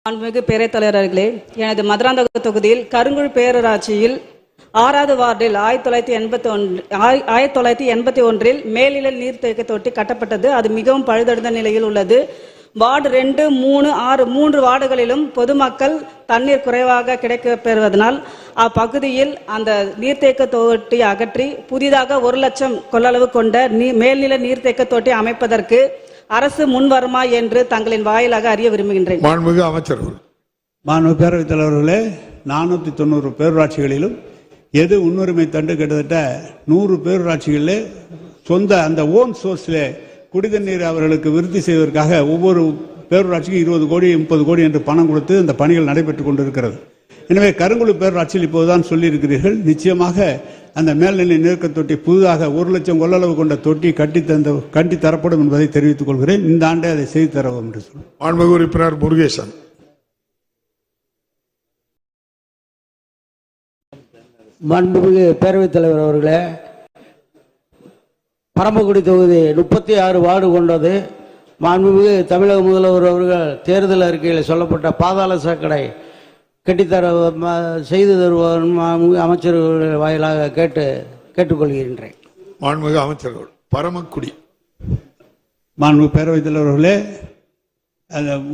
மாண்புமிகு பேரவைத் தலைவர் அவர்களே, எனது மதுராந்தகம் தொகுதியில் கருங்குழி பேரூராட்சியில் 6வது வார்டில் 1981 மேல்நிலை நீர்த்தேக்க தொட்டி கட்டப்பட்டது. அது மிகவும் பழுதடைந்த நிலையில் உள்ளது. வார்டு 2, 3, 6 3 வார்டுகளிலும் பொதுமக்கள் தண்ணீர் குறைவாக கிடைக்கப்பெறுவதனால் அப்பகுதியில் அந்த நீர்த்தேக்க தொட்டி அகற்றி புதிதாக 1 லட்சம் கொள்ளளவு கொண்ட மேல்நிலை நீர்த்தேக்க தொட்டி அமைப்பதற்கு அரசு முன் வருமா என்று தங்களின் வாயிலாக அறிய விரும்புகின்றேன். மாண்புமிகு அமைச்சர்கள். மாண்புமிகு பேரவைத் தலைவர்களே, 490 பேரூராட்சிகளிலும் எது முன்னுரிமை தண்டு கிட்டத்தட்ட 100 பேரூராட்சிகளிலே சொந்த அந்த ஓன் சோர்ஸில் குடிதண்ணீர் அவர்களுக்கு விருத்தி செய்வதற்காக ஒவ்வொரு பேரூராட்சிக்கும் 20 கோடி 30 கோடி என்று பணம் கொடுத்து இந்த பணிகள் நடைபெற்றுக் கொண்டிருக்கிறது. எனவே கருங்குழி பேரூராட்சியில் இப்போதுதான் சொல்லியிருக்கிறீர்கள். நிச்சயமாக அந்த மேல்நிலை நீர்க்க தொட்டி புதிதாக 1 லட்சம் கொள்ளளவு கொண்ட தொட்டி கட்டி தரப்படும் என்பதை தெரிவித்துக் கொள்கிறேன். இந்த ஆண்டே அதை செய்து தரவும் என்று சொல்லுங்கள். மாண்புமிகு உறுப்பினர் முருகேசன். மாண்புமிகு பேரவைத் தலைவர் அவர்களே, பரமக்குடி தொகுதி 36 வார்டு கொண்டது. மாண்புமிகு தமிழக முதல்வர் அவர்கள் தேர்தல் அறிக்கையில் சொல்லப்பட்ட பாதாள சாக்கடை கட்டித்தர செய்து தருவார் அமைச்சர்கள் வாயிலாக கேட்டுக்கொள்கின்றேன். மாண்புமிகு அமைச்சர்கள். பரமக்குடி. மாண்புமிகு பேரவைத் தலைவர்களே,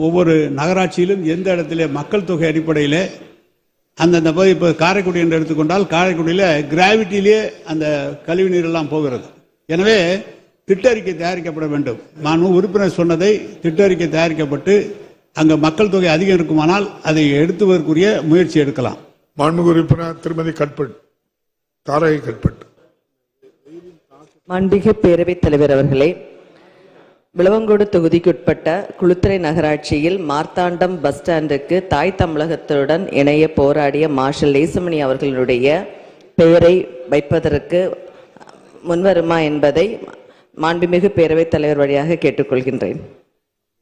ஒவ்வொரு நகராட்சியிலும் எந்த இடத்துல மக்கள் தொகை அடிப்படையில் அந்தந்த பகுதி, இப்போ காரைக்குடி என்று எடுத்துக்கொண்டால் காரைக்குடியில் கிராவிட்டியிலே அந்த கழிவு நீரெல்லாம் போகிறது. எனவே திட்ட அறிக்கை தயாரிக்கப்பட வேண்டும். மாண்புமிகு உறுப்பினர் சொன்னதை திட்ட அறிக்கை தயாரிக்கப்பட்டு அங்கே மக்கள் தொகை அதிகம் இருக்குமானால் அதை எடுத்துவதற்குரிய முயற்சி எடுக்கலாம். மாண்புமிகு உறுப்பினர் திருமதி கட்பட் தாரகை கட்பட். மாண்புமிகு பேரவைத் தலைவர் அவர்களே, விளவங்கோடு தொகுதிக்குட்பட்ட குளுத்துறை நகராட்சியில் மார்த்தாண்டம் பஸ் ஸ்டாண்டுக்கு தாய் தமிழகத்துடன் இணைய போராடிய மார்ஷல் லேசமணி அவர்களுடைய பெயரை வைப்பதற்கு முன்வருமா என்பதை மாண்புமிகு பேரவைத் தலைவர் வழியாக கேட்டுக்கொள்கின்றேன்.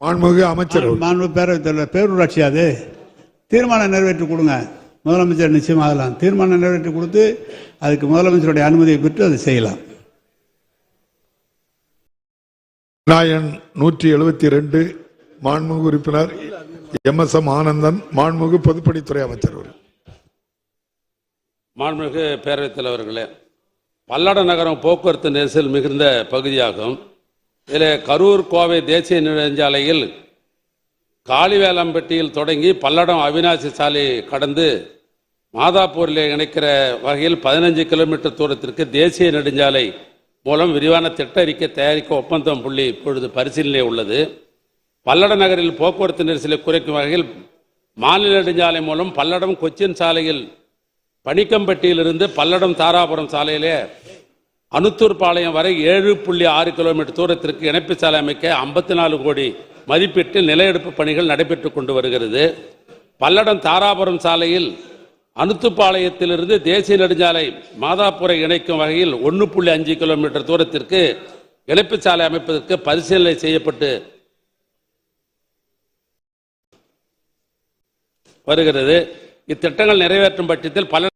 மாண்புமிகு அமைச்சர்கள். மாண்புமிகு பேரவைத் தலைவர், பேரூராட்சி அது தீர்மானம் நிறைவேற்றி கொடுங்க. முதலமைச்சர் நிச்சயமாகலாம் தீர்மானம் நிறைவேற்றி கொடுத்து அதுக்கு முதலமைச்சருடைய அனுமதியை பெற்று அதை செய்யலாம். நாயன் 172 மாண்புமிகு உறுப்பினர் MSM ஆனந்தன். மாண்புமிகு பொதுப்பணித்துறை அமைச்சர்கள். மாண்புமிகு பேரவைத் தலைவர்களே, பல்லட நகரம் போக்குவரத்து நெரிசல் மிகுந்த பகுதியாகும். இதில் கரூர் கோவை தேசிய நெடுஞ்சாலையில் காளிவேலம்பட்டியில் தொடங்கி பல்லடம் அவினாசி சாலை கடந்து மாதாப்பூரில் இணைக்கிற வகையில் 15 கிலோமீட்டர் தூரத்திற்கு தேசிய நெடுஞ்சாலை மூலம் விரிவான திட்ட அறிக்கை தயாரிக்க ஒப்பந்தம் புள்ளி இப்பொழுது பரிசீலனை உள்ளது. பல்லட நகரில் போக்குவரத்து நெரிசலை குறைக்கும் வகையில் மாநில நெடுஞ்சாலை மூலம் பல்லடம் கொச்சின் சாலையில் பனிக்கம்பட்டியிலிருந்து பல்லடம் தாராபுரம் சாலையிலே அனுத்தூர் பாளையம் வரை 7.6 கிலோமீட்டர் தூரத்திற்கு இணைப்பு சாலை அமைக்க 54 கோடி மதிப்பீட்டில் நில எடுப்பு பணிகள் நடைபெற்றுக் கொண்டு வருகிறது. பல்லடம் தாராபுரம் சாலையில் அனுத்துப்பாளையத்திலிருந்து தேசிய நெடுஞ்சாலை மாதாப்பூரை இணைக்கும் வகையில் 1.5 கிலோமீட்டர் தூரத்திற்கு இணைப்பு சாலை அமைப்பதற்கு பரிசீலனை செய்யப்பட்டு வருகிறது. இத்திட்டங்கள் நிறைவேற்றும் பட்சத்தில் பல்லடம்